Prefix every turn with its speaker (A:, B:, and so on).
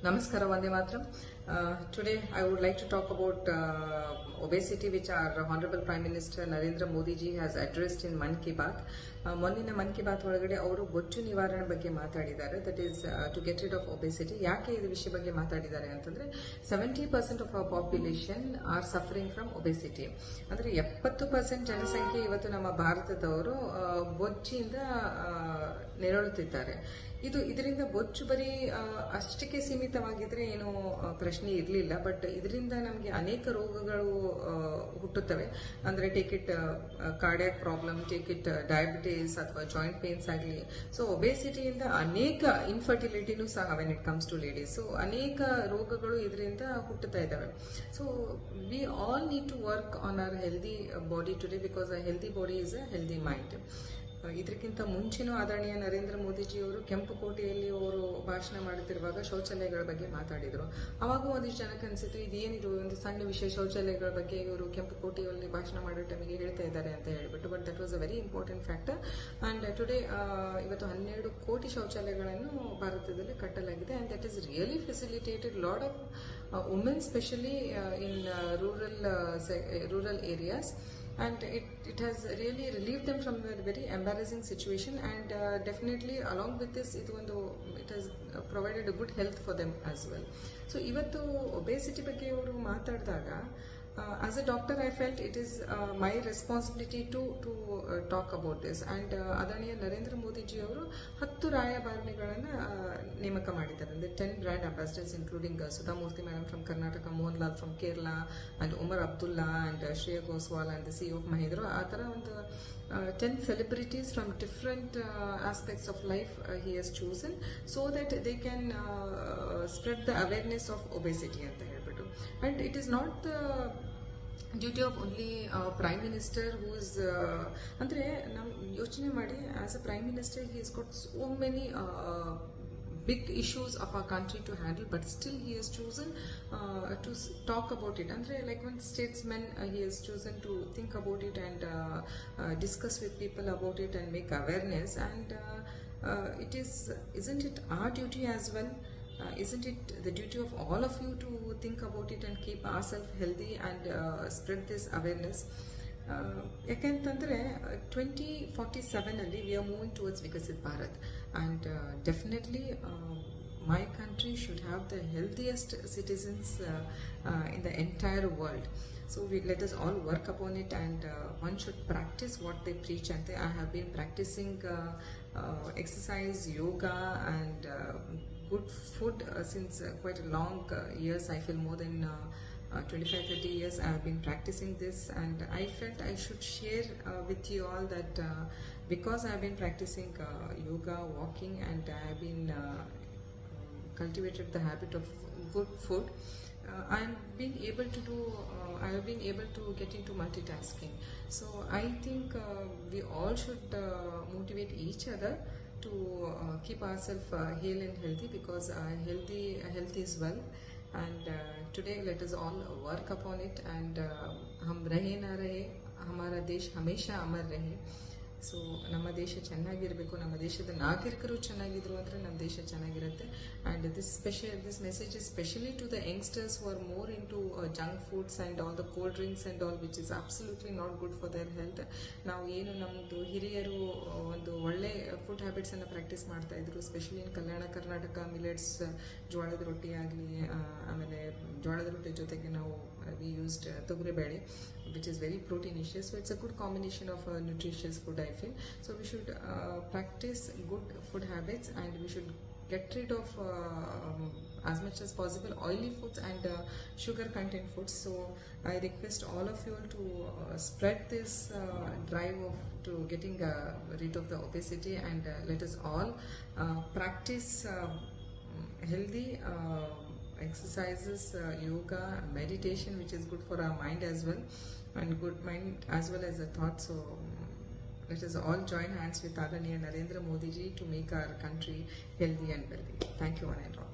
A: Namaskara, Vande Matram. Today I would like to talk about obesity, which our Honorable Prime Minister Narendra Modi ji has addressed in Mann Ki Baat. ಮೊನ್ನಿನ Mann ಕಿ ಬಾತ್ ಒಳಗಡೆ ಅವರು ಬೊಚ್ಚು ನಿವಾರಣೆ ಬಗ್ಗೆ ಮಾತಾಡಿದ್ದಾರೆ. That is to get rid of obesity. ಯಾಕೆ ಇದು ವಿಷಯ ಬಗ್ಗೆ ಮಾತಾಡಿದ್ದಾರೆ ಅಂತಂದ್ರೆ 70% of our population are suffering from obesity. ಅಂದ್ರೆ 70% ಜನಸಂಖ್ಯೆ ಇವತ್ತು ನಮ್ಮ ಭಾರತದವರು ಬೊಜ್ಜಿಂದ ನೆರಳುತ್ತಿದ್ದಾರೆ. ಇದರಿಂದ ಬೊಚ್ಚು ಬರೀ ಅಷ್ಟಕ್ಕೆ ಸೀಮಿತವಾಗಿದ್ರೆ ಏನು ಪ್ರಶ್ನೆ ಇರಲಿಲ್ಲ. ಬಟ್ ಇದರಿಂದ ನಮಗೆ ಅನೇಕ ರೋಗಗಳು ಹುಟ್ಟುತ್ತವೆ. ಅಂದ್ರೆ take it cardiac problem, take it diabetes ಅಥವಾ ಜಾಯಿಂಟ್ ಪೇನ್ಸ್ ಆಗಲಿ. ಸೊ ಒಬೆಸಿಟಿಯಿಂದ ಅನೇಕ ಇನ್ಫರ್ಟಿಲಿಟಿನೂ ಸಹ when it comes to ladies. So ಅನೇಕ ರೋಗಗಳು ಇದರಿಂದ ಹುಟ್ಟುತ್ತಾ ಇದ್ದಾವೆ. So we all need to work on our healthy body today, because a healthy body is a healthy mind. ಇದಕ್ಕಿಂತ ಮುಂಚೆನೂ ಆದರಣೀಯ ನರೇಂದ್ರ ಮೋದಿಜಿಯವರು ಕೆಂಪುಕೋಟೆಯಲ್ಲಿ ಅವರು ಭಾಷಣ ಮಾಡುತ್ತಿರುವಾಗ ಶೌಚಾಲಯಗಳ ಬಗ್ಗೆ ಮಾತಾಡಿದರು. ಅವಾಗ ಒಂದಿಷ್ಟು ಜನಕ್ಕೆ ಅನಿಸಿತು, ಇದೇನಿದು ಒಂದು ಸಣ್ಣ ವಿಷಯ, ಶೌಚಾಲಯಗಳ ಬಗ್ಗೆ ಇವರು ಕೆಂಪುಕೋಟೆಯಲ್ಲಿ ಭಾಷಣ ಮಾಡೋ ಟೈಮಿಗೆ ಹೇಳ್ತಾ ಇದ್ದಾರೆ ಅಂತ ಹೇಳಿಬಿಟ್ಟು. But that was a very important factor. And today ಇವತ್ತು 12 ಕೋಟಿ ಶೌಚಾಲಯಗಳನ್ನು ಭಾರತದಲ್ಲಿ ಕಟ್ಟಲಾಗಿದೆ. And that is really facilitated lot of women, specially in rural areas. And it has really relieved them from a very embarrassing situation, and definitely along with this it has provided a good health for them as well. So ivattu obesity ಬಗ್ಗೆ ಅವರು ಮಾತಾಡಿದಾಗ as a doctor I felt it is my responsibility to talk about this. And ಆದರಣೀಯ Narendra Modiji ಅವರು 10 ರಾಯಭಾರಿಗಳನ್ನು ನೇಮಕ ಮಾಡಿದ್ದಾರೆ. ಅಂದ್ರೆ 10 brand ambassadors, including Sudha Murthy madam from Karnataka, Mohan Lal from Kerala, and Omar Abdullah and Shreya Ghoshal and the CEO of Mahindra. ಆ ಥರ ಒಂದು 10 celebrities from different aspects of life he has chosen, so that they can spread the awareness of obesity ಅಂತ ಹೇಳ್ಬಿಟ್ಟು. And it is not the duty of only prime minister who is ಅಂದ್ರೆ ನಾವು ಯೋಚನೆ ಮಾಡಿ, as a prime minister he has got so many big issues of our country to handle, but still he has chosen to talk about it. Andre like one statesman, he has chosen to think about it and discuss with people about it and make awareness. And isn't it our duty as well? Isn't it the duty of all of you to think about it and keep ourselves healthy and spread this awareness? ಯಾಕೆಂತಂದರೆ 2047 ಅಲ್ಲಿ we are moving towards Viksit Bharat. And definitely my country should have the healthiest citizens in the entire world. So let us all work upon it, and one should practice what they preach. And I have been practicing exercise, yoga, and good food since quite a long years. I feel more than 25-30 years I have been practicing this, and I felt I should share with you all that because I have been practicing yoga, walking, and I have been cultivated the habit of good food. I have been able to get into multitasking. So I think we all should motivate each other to keep ourselves hale and healthy, because health is wealth. And today let us all work upon it, and हम रहे ना रहे, हमारा देश हमेशा अमर रहे. So ನಮ್ಮ ದೇಶ ಚೆನ್ನಾಗಿರಬೇಕು, ನಮ್ಮ ದೇಶದ ನಾಗರಿಕರು ಚೆನ್ನಾಗಿದ್ರು ಅಂದರೆ ನಮ್ಮ ದೇಶ ಚೆನ್ನಾಗಿರುತ್ತೆ. And this message is specially to the youngsters who are more in to junk foods and all the cold drinks and all, which is absolutely not good for their health. ನಾವು ಏನು ನಮ್ಮದು ಹಿರಿಯರು ಒಂದು ಒಳ್ಳೆ ಫುಡ್ ಹ್ಯಾಬಿಟ್ಸನ್ನು practice ಮಾಡ್ತಾಯಿದ್ರು, specially in Kalyana Karnataka. Millets, ಜೋಳದ ರೊಟ್ಟಿ ಆಗಲಿ, ಆಮೇಲೆ ಜೋಳದ ರೊಟ್ಟಿ ಜೊತೆಗೆ ನಾವು we used ತೊಗರಿಬೇಳೆ, which is very proteinous. So it's a good combination of nutritious food, I feel. So we should practice good food habits, and we should get rid of as much as possible oily foods and sugar content foods. So I request all of you all to spread this drive to getting rid of the obesity, and let us all practice healthy exercises, yoga, meditation, which is good for our mind as well, and good mind as well as the thought. So let us all join hands with Adaniya Narendra Modi ji to make our country healthy and wealthy. Thank you, one and all.